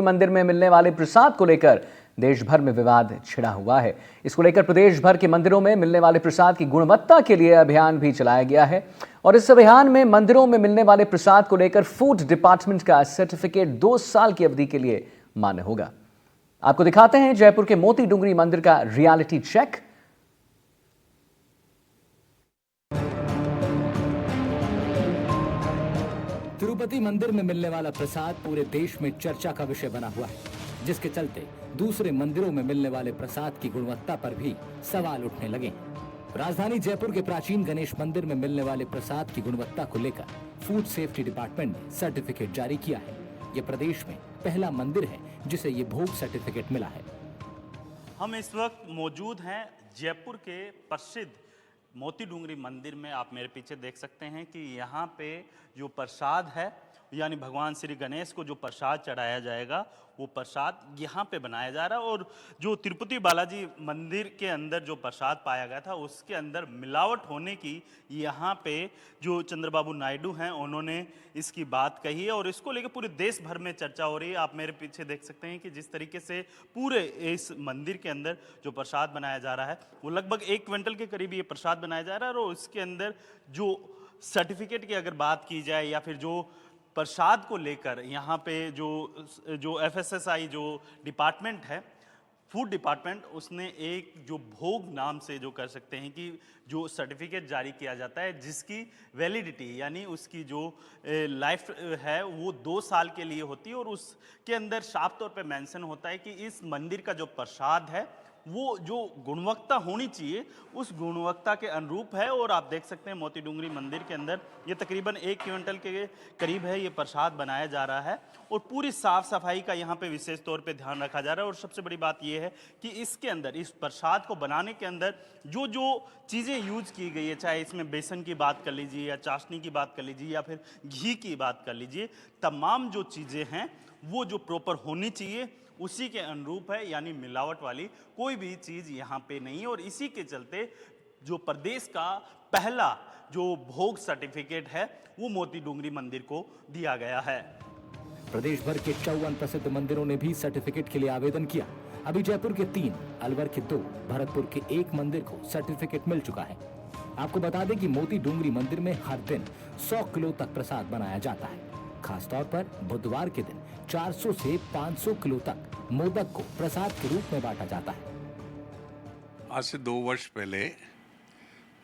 मंदिर में मिलने वाले प्रसाद को लेकर देश भर में विवाद छिड़ा हुआ है। इसको लेकर प्रदेश भर के मंदिरों में मिलने वाले प्रसाद की गुणवत्ता के लिए अभियान भी चलाया गया है और इस अभियान में मंदिरों में मिलने वाले प्रसाद को लेकर फूड डिपार्टमेंट का सर्टिफिकेट 2 साल की अवधि के लिए मान्य होगा। आपको दिखाते हैं जयपुर के मोती डूंगरी मंदिर का रियलिटी चेक। तिरुपति मंदिर में मिलने वाला प्रसाद पूरे देश में चर्चा का विषय बना हुआ है, जिसके चलते दूसरे मंदिरों में मिलने वाले प्रसाद की गुणवत्ता पर भी सवाल उठने लगे। राजधानी जयपुर के प्राचीन गणेश मंदिर में मिलने वाले प्रसाद की गुणवत्ता को लेकर फूड सेफ्टी डिपार्टमेंट ने सर्टिफिकेट जारी किया है। ये प्रदेश में पहला मंदिर है जिसे ये भोग सर्टिफिकेट मिला है। हम इस वक्त मौजूद हैं जयपुर के प्रसिद्ध मोती डूंगरी मंदिर में। आप मेरे पीछे देख सकते हैं कि यहाँ पे जो प्रसाद है, यानी भगवान श्री गणेश को जो प्रसाद चढ़ाया जाएगा वो प्रसाद यहाँ पे बनाया जा रहा है। और जो तिरुपति बालाजी मंदिर के अंदर जो प्रसाद पाया गया था उसके अंदर मिलावट होने की यहाँ पे जो चंद्रबाबू नायडू हैं उन्होंने इसकी बात कही है और इसको लेकर पूरे देश भर में चर्चा हो रही है। आप मेरे पीछे देख सकते हैं कि जिस तरीके से पूरे इस मंदिर के अंदर जो प्रसाद बनाया जा रहा है वो लगभग 1 क्विंटल के करीब ये प्रसाद बनाया जा रहा है। और उसके अंदर जो सर्टिफिकेट की अगर बात की जाए या फिर जो प्रसाद को लेकर यहाँ पे जो एफएसएसआई जो डिपार्टमेंट है, फूड डिपार्टमेंट, उसने एक जो भोग नाम से जो कर सकते हैं कि जो सर्टिफिकेट जारी किया जाता है जिसकी वैलिडिटी यानी उसकी जो लाइफ है वो 2 साल के लिए होती है और उसके अंदर साफ तौर पे मेंशन होता है कि इस मंदिर का जो प्रसाद है वो जो गुणवत्ता होनी चाहिए उस गुणवत्ता के अनुरूप है। और आप देख सकते हैं मोती डूंगरी मंदिर के अंदर ये तकरीबन 1 क्विंटल के करीब है ये प्रसाद बनाया जा रहा है और पूरी साफ सफाई का यहाँ पे विशेष तौर पे ध्यान रखा जा रहा है। और सबसे बड़ी बात ये है कि इसके अंदर इस प्रसाद को बनाने के अंदर जो जो चीज़ें यूज की गई है, चाहे इसमें बेसन की बात कर लीजिए या चाशनी की बात कर लीजिए या फिर घी की बात कर लीजिए, तमाम जो चीज़ें हैं वो जो प्रॉपर होनी चाहिए उसी के अनुरूप है, यानी मिलावट वाली कोई भी चीज़ यहाँ पे नहीं है। और इसी के चलते जो प्रदेश का पहला जो भोग सर्टिफिकेट है वो मोती डूंगरी मंदिर को दिया गया है। प्रदेश भर के 54 प्रसिद्ध मंदिरों ने भी सर्टिफिकेट के लिए आवेदन किया। अभी जयपुर के 3, अलवर के 2, भरतपुर के 1 मंदिर को सर्टिफिकेट मिल चुका है। आपको बता दें कि मोती डूंगरी मंदिर में हर दिन 100 किलो तक प्रसाद बनाया जाता है। खासतौर पर बुधवार के दिन 400 से 500 किलो तक मोदक को प्रसाद के रूप में बांटा जाता है। आज से 2 वर्ष पहले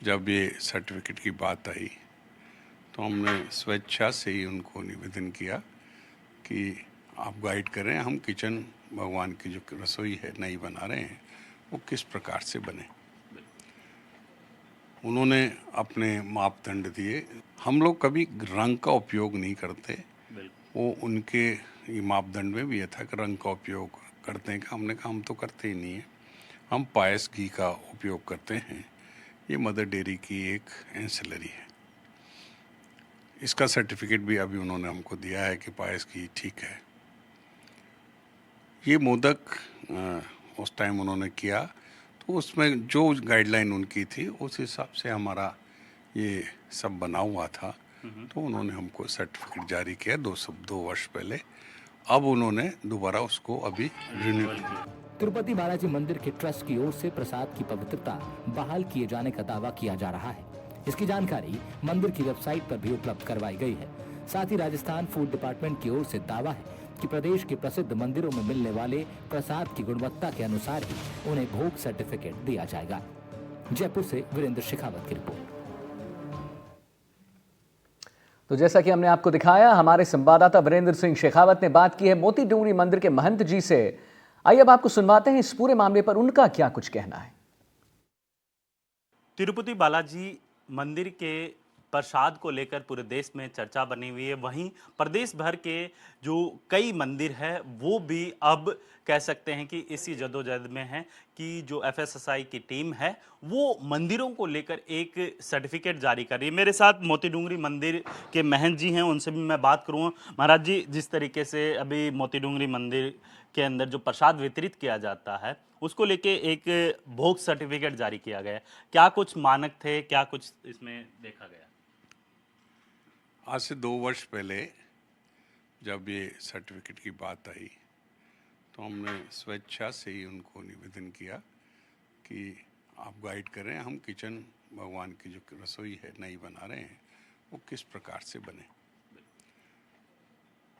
जब ये सर्टिफिकेट की बात आई तो हमने स्वेच्छा से ही उनको निवेदन किया कि आप गाइड करें, हम किचन भगवान की जो रसोई है नई बना रहे हैं वो किस प्रकार से बने। उन्होंने अपने मापदंड दिए। हम लोग कभी रंग का उपयोग नहीं करते, वो उनके ये मापदंड में भी ये था कि रंग का उपयोग करते हैं। हमने कहा हम तो करते ही नहीं है, हम पायस घी का उपयोग करते हैं। ये मदर डेयरी की एक एंसिलरी है। इसका सर्टिफिकेट भी अभी उन्होंने हमको दिया है कि पायस घी ठीक है। ये मोदक उस टाइम उन्होंने किया तो उसमें जो गाइडलाइन उनकी थी उस हिसाब से हमारा ये सब बना हुआ था। तो उन्होंने हमको सर्टिफिकेट जारी किया 2 वर्ष पहले। अब उन्होंने दोबारा उसको अभी रिन्यू किया। तिरुपति बालाजी मंदिर के ट्रस्ट की ओर से प्रसाद की पवित्रता बहाल किए जाने का दावा किया जा रहा है। इसकी जानकारी मंदिर की वेबसाइट पर भी उपलब्ध करवाई गई है। साथ ही राजस्थान फूड डिपार्टमेंट की ओर से दावा है कि प्रदेश के प्रसिद्ध मंदिरों में मिलने वाले प्रसाद की गुणवत्ता के अनुसार ही उन्हें भोग सर्टिफिकेट दिया जाएगा। जयपुर से वीरेंद्र शेखावत की रिपोर्ट। तो जैसा कि हमने आपको दिखाया, हमारे संवाददाता वीरेंद्र सिंह शेखावत ने बात की है मोती डूंगरी मंदिर के महंत जी से। आइए अब आपको सुनवाते हैं इस पूरे मामले पर उनका क्या कुछ कहना है। तिरुपति बालाजी मंदिर के प्रसाद को लेकर पूरे देश में चर्चा बनी हुई है। वहीं प्रदेश भर के जो कई मंदिर है वो भी अब कह सकते हैं कि इसी जद्दोजहद में है कि जो एफएसएसआई की टीम है वो मंदिरों को लेकर एक सर्टिफिकेट जारी कर रही है। मेरे साथ मोती डूंगरी मंदिर के महंत जी हैं, उनसे भी मैं बात करूँगा। महाराज जी, जिस तरीके से अभी मोती डूंगरी मंदिर के अंदर जो प्रसाद वितरित किया जाता है उसको लेके एक भोग सर्टिफिकेट जारी किया गया, क्या कुछ मानक थे, क्या कुछ इसमें देखा गया? आज से 2 वर्ष पहले जब ये सर्टिफिकेट की बात आई तो हमने स्वेच्छा से ही उनको निवेदन किया कि आप गाइड करें, हम किचन भगवान की जो रसोई है नई बना रहे हैं वो किस प्रकार से बने।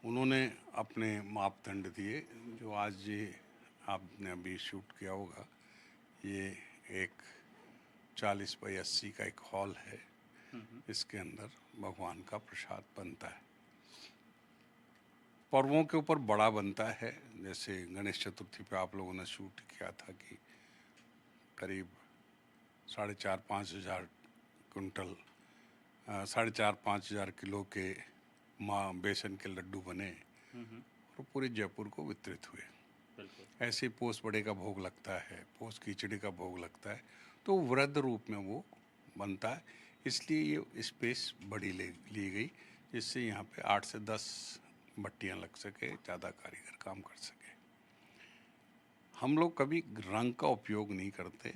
उन्होंने अपने मापदंड दिए, जो आज ये आपने अभी शूट किया होगा, ये एक 40 बाई 80 का एक हॉल है। इसके अंदर भगवान का प्रसाद बनता है। पर्वों के ऊपर बड़ा बनता है, जैसे गणेश चतुर्थी पे आप लोगों ने शूट किया था कि करीब 4,500-5,000 कुंटल 4,500 किलो के बेसन के लड्डू बने और पूरे जयपुर को वितरित हुए। ऐसे पोस बड़े का भोग लगता है, पोस खिचड़ी का भोग लगता है, तो वृद्ध रूप में वो बनता है। इसलिए ये स्पेस बड़ी ली गई, जिससे यहाँ पे 8 से 10 भट्टियाँ लग सके, ज़्यादा कारीगर काम कर सके। हम लोग कभी रंग का उपयोग नहीं करते,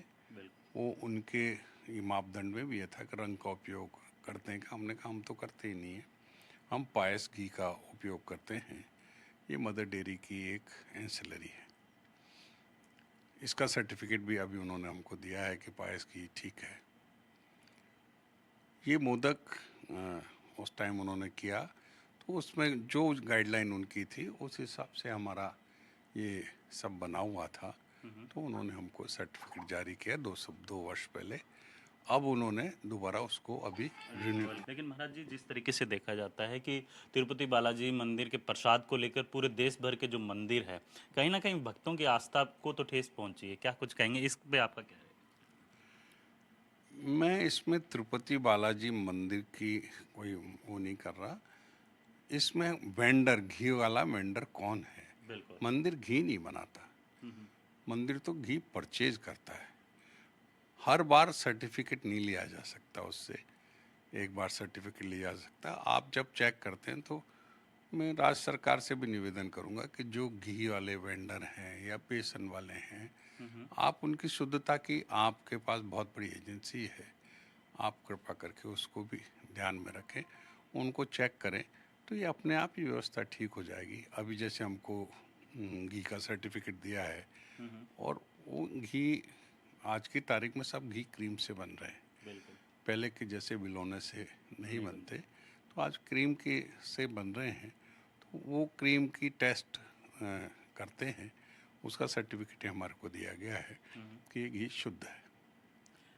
वो उनके ये मापदंड में भी ये था कि रंग का उपयोग करते हैं। कि हमने कहा हम तो करते ही नहीं है, हम पायस घी का उपयोग करते हैं। ये मदर डेयरी की एक एंसिलरी है। इसका सर्टिफिकेट भी अभी उन्होंने हमको दिया है कि पायस घी ठीक है। ये मोदक उस टाइम उन्होंने किया, तो उसमें जो गाइडलाइन उनकी थी उस हिसाब से हमारा ये सब बना हुआ था। तो उन्होंने हमको सर्टिफिकेट जारी किया 2 वर्ष पहले। अब उन्होंने दोबारा उसको अभी रिन्यू। लेकिन महाराज जी, जिस तरीके से देखा जाता है कि तिरुपति बालाजी मंदिर के प्रसाद को लेकर पूरे देश भर के जो मंदिर है, कहीं ना कहीं भक्तों की आस्था को तो ठेस पहुंची है, क्या कुछ कहेंगे इस पे, आपका क्या है? मैं इसमें तिरुपति बालाजी मंदिर की कोई वो नहीं कर रहा। इसमें वेंडर, घी वाला वेंडर कौन है? बिल्कुल। मंदिर घी नहीं बनाता, मंदिर तो घी परचेज करता है। हर बार सर्टिफिकेट नहीं लिया जा सकता उससे, एक बार सर्टिफिकेट लिया जा सकता। आप जब चेक करते हैं तो मैं राज्य सरकार से भी निवेदन करूंगा कि जो घी वाले वेंडर हैं या बेसन वाले हैं, आप उनकी शुद्धता की, आपके पास बहुत बड़ी एजेंसी है, आप कृपा करके उसको भी ध्यान में रखें, उनको चेक करें, तो ये अपने आप ही व्यवस्था ठीक हो जाएगी। अभी जैसे हमको घी का सर्टिफिकेट दिया है, और वो घी आज की तारीख में सब घी क्रीम से बन रहे हैं। पहले के जैसे बिलोने से नहीं बनते, तो आज क्रीम के से बन रहे हैं। तो वो क्रीम की टेस्ट करते हैं, उसका सर्टिफिकेट हमारे को दिया गया है कि ये घी शुद्ध है।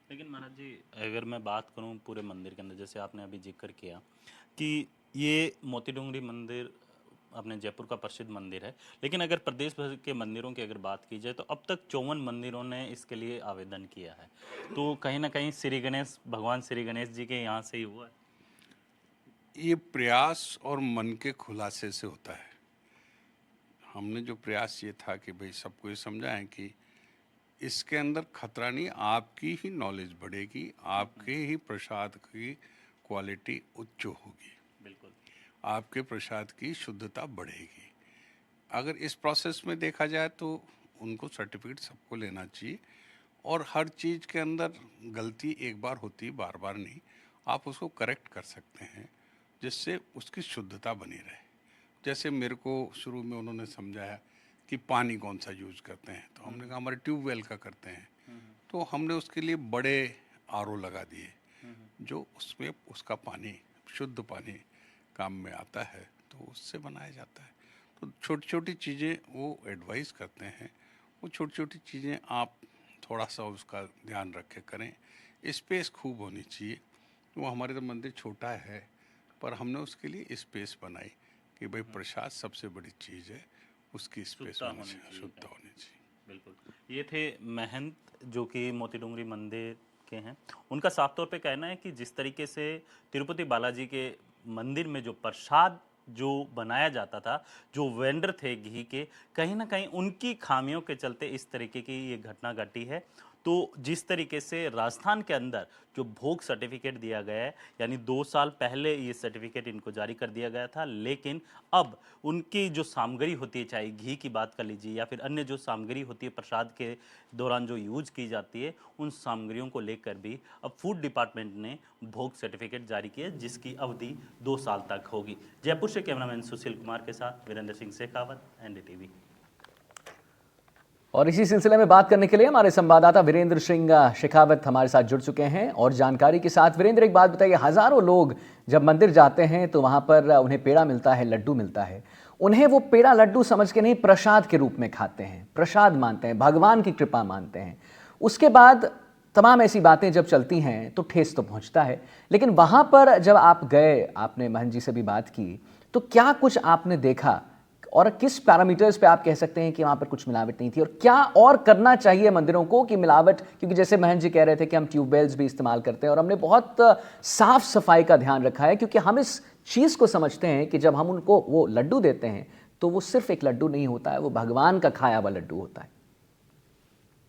लेकिन महाराज जी, अगर मैं बात करूं पूरे मंदिर के अंदर, जैसे आपने अभी जिक्र किया कि ये मोती डूंगरी मंदिर अपने जयपुर का प्रसिद्ध मंदिर है, लेकिन अगर प्रदेश भर के मंदिरों की अगर बात की जाए तो अब तक 54 मंदिरों ने इसके लिए आवेदन किया है। तो कहीं ना कहीं श्री गणेश, भगवान श्री गणेश जी के यहाँ से ही हुआ है। ये प्रयास और मन के खुलासे से होता है। हमने जो प्रयास ये था कि भाई सबको ये समझाएं कि इसके अंदर खतरा नहीं, आपकी ही नॉलेज बढ़ेगी, आपके ही प्रसाद की क्वालिटी उच्च होगी, बिल्कुल। आपके प्रसाद की शुद्धता बढ़ेगी। अगर इस प्रोसेस में देखा जाए तो उनको सर्टिफिकेट सबको लेना चाहिए, और हर चीज़ के अंदर गलती एक बार होती है, बार बार नहीं। आप उसको करेक्ट कर सकते हैं, जिससे उसकी शुद्धता बनी रहे। जैसे मेरे को शुरू में उन्होंने समझाया कि पानी कौन सा यूज करते हैं, तो हमने कहा हमारे ट्यूबवेल का करते हैं। तो हमने उसके लिए बड़े आरओ लगा दिए, जो उसमें उसका पानी, शुद्ध पानी काम में आता है, तो उससे बनाया जाता है। तो छोटी छोटी चीज़ें वो एडवाइस करते हैं, वो छोटी छोटी चीज़ें आप थोड़ा सा उसका ध्यान रखे करें। स्पेस खूब होनी चाहिए। वो हमारे तो मंदिर छोटा है, पर हमने उसके लिए स्पेस बनाई कि भाई प्रसाद सबसे बड़ी चीज़ है, उसकी स्पेस होनी चाहिए, शुद्धता होनी चाहिए। बिल्कुल। ये थे महंत, जो कि मोती डूंगरी मंदिर के हैं। उनका साफ तौर पे कहना है कि जिस तरीके से तिरुपति बालाजी के मंदिर में जो प्रसाद जो बनाया जाता था, जो वेंडर थे घी के, कहीं ना कहीं उनकी खामियों के चलते इस तरीके की ये घटना घटी है। तो जिस तरीके से राजस्थान के अंदर जो भोग सर्टिफिकेट दिया गया है, यानी 2 साल पहले ये सर्टिफिकेट इनको जारी कर दिया गया था, लेकिन अब उनकी जो सामग्री होती है, चाहे घी की बात कर लीजिए या फिर अन्य जो सामग्री होती है प्रसाद के दौरान जो यूज की जाती है, उन सामग्रियों को लेकर भी अब फूड डिपार्टमेंट ने भोग सर्टिफिकेट जारी किया, जिसकी अवधि 2 साल तक होगी। जयपुर से कैमरामैन सुशील कुमार के साथ वीरेंद्र सिंह शेखावत, NDTV। और इसी सिलसिले में बात करने के लिए हमारे संवाददाता वीरेंद्र सिंह शेखावत हमारे साथ जुड़ चुके हैं और जानकारी के साथ। वीरेंद्र, एक बात बताइए, हजारों लोग जब मंदिर जाते हैं तो वहां पर उन्हें पेड़ा मिलता है, लड्डू मिलता है, उन्हें वो पेड़ा लड्डू समझ के नहीं प्रसाद के रूप में खाते हैं, प्रसाद मानते हैं, भगवान की कृपा मानते हैं। उसके बाद तमाम ऐसी बातें जब चलती हैं तो ठेस तो पहुंचता है, लेकिन वहां पर जब आप गए, आपने महंत जी से भी बात की, तो क्या कुछ आपने देखा और किस पैरामीटर्स पे आप कह सकते हैं कि वहां पर कुछ मिलावट नहीं थी, और क्या और करना चाहिए मंदिरों को कि मिलावट, क्योंकि जैसे महंत जी कह रहे थे कि हम ट्यूबवेल्स भी इस्तेमाल करते हैं और हमने बहुत साफ सफाई का ध्यान रखा है, क्योंकि हम इस चीज को समझते हैं कि जब हम उनको वो लड्डू देते हैं तो वो सिर्फ एक लड्डू नहीं होता है, वो भगवान का खाया हुआ लड्डू होता है।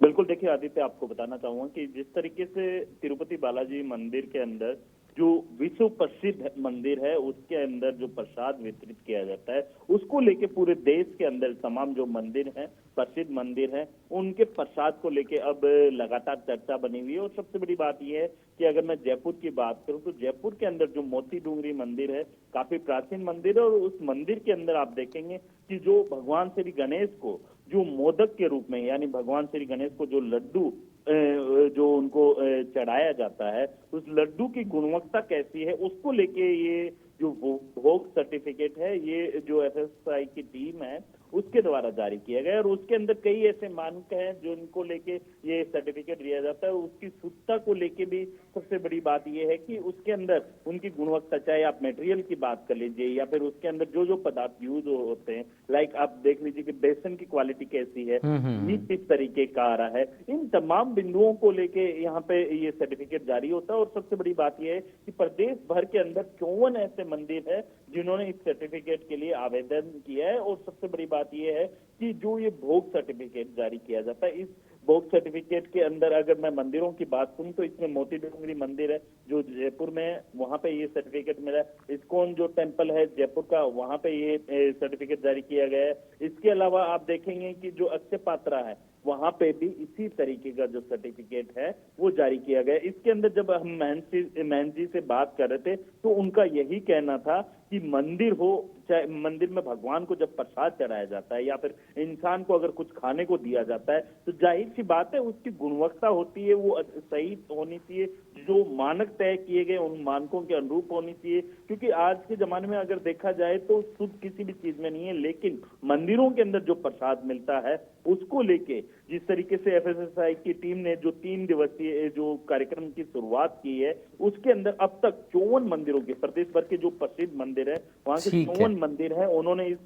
बिल्कुल, देखिए आदित्य, आपको बताना चाहूंगा कि जिस तरीके से तिरुपति बालाजी मंदिर के अंदर जो विश्व प्रसिद्ध मंदिर है उसके अंदर जो प्रसाद वितरित किया जाता है, उसको लेके पूरे देश के अंदर तमाम जो मंदिर हैं, प्रसिद्ध मंदिर हैं, उनके प्रसाद को लेके अब लगातार चर्चा बनी हुई है। और सबसे बड़ी बात यह है कि अगर मैं जयपुर की बात करूं तो जयपुर के अंदर जो मोती डूंगरी मंदिर है, काफी प्राचीन मंदिर है, और उस मंदिर के अंदर आप देखेंगे कि जो भगवान श्री गणेश को जो मोदक के रूप में, यानी भगवान श्री गणेश को जो लड्डू जो उनको चढ़ाया जाता है, उस लड्डू की गुणवत्ता कैसी है उसको लेके ये जो भोग सर्टिफिकेट है, ये जो एफएसएसआई की टीम है उसके द्वारा जारी किया गया, और उसके अंदर कई ऐसे मानक हैं जो इनको लेके ये सर्टिफिकेट दिया जाता है। उसकी शुद्धता को लेके भी सबसे बड़ी बात ये है कि उसके अंदर उनकी गुणवत्ता, चाहे आप मटेरियल की बात कर लीजिए या फिर उसके अंदर जो जो पदार्थ यूज होते हैं, लाइक आप देख लीजिए कि बेसन की क्वालिटी कैसी है, मीट किस तरीके का आ रहा है, इन तमाम बिंदुओं को लेके यहाँ पे ये सर्टिफिकेट जारी होता है। और सबसे बड़ी बात यह है कि प्रदेश भर के अंदर 54 ऐसे मंदिर है जिन्होंने इस सर्टिफिकेट के लिए आवेदन किया है। और सबसे बड़ी बात यह है कि जो ये भोग सर्टिफिकेट जारी किया जाता है, इस भोग सर्टिफिकेट के अंदर अगर मैं मंदिरों की बात करूं तो इसमें मोती डूंगरी मंदिर है जो जयपुर में है, वहां पे ये सर्टिफिकेट मिला है। इस्कॉन जो टेम्पल है जयपुर का, वहां पे ये सर्टिफिकेट जारी किया गया है। इसके अलावा आप देखेंगे कि जो अक्षय पात्रा है वहां पे भी इसी तरीके का जो सर्टिफिकेट है वो जारी किया गया। इसके अंदर जब हम महंत जी से बात कर रहे थे तो उनका यही कहना था कि मंदिर हो, चाहे मंदिर में भगवान को जब प्रसाद चढ़ाया जाता है या फिर इंसान को अगर कुछ खाने को दिया जाता है तो जाहिर सी बात है उसकी गुणवत्ता होती है, वो सही होनी चाहिए, जो मानक तय किए गए उन मानकों के अनुरूप होनी चाहिए। क्योंकि आज के जमाने में अगर देखा जाए तो शुद्ध किसी भी चीज में नहीं है, लेकिन मंदिरों के अंदर जो प्रसाद मिलता है उसको लेके जिस तरीके से एफएसएसआई की टीम ने जो 3 दिवसीय जो कार्यक्रम की शुरुआत की है, उसके अंदर अब तक 54 मंदिरों के, प्रदेश भर के जो प्रसिद्ध मंदिर है वहां के 54 मंदिर हैं, उन्होंने इस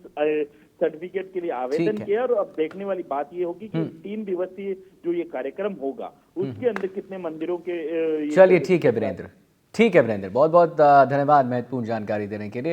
सर्टिफिकेट के लिए आवेदन किया। और अब देखने वाली बात ये होगी कि 3 दिवसीय जो ये कार्यक्रम होगा उसके अंदर कितने मंदिरों के चलिए, ठीक है वीरेंद्र, ठीक है वीरेंद्र, बहुत बहुत धन्यवाद महत्वपूर्ण जानकारी देने के लिए।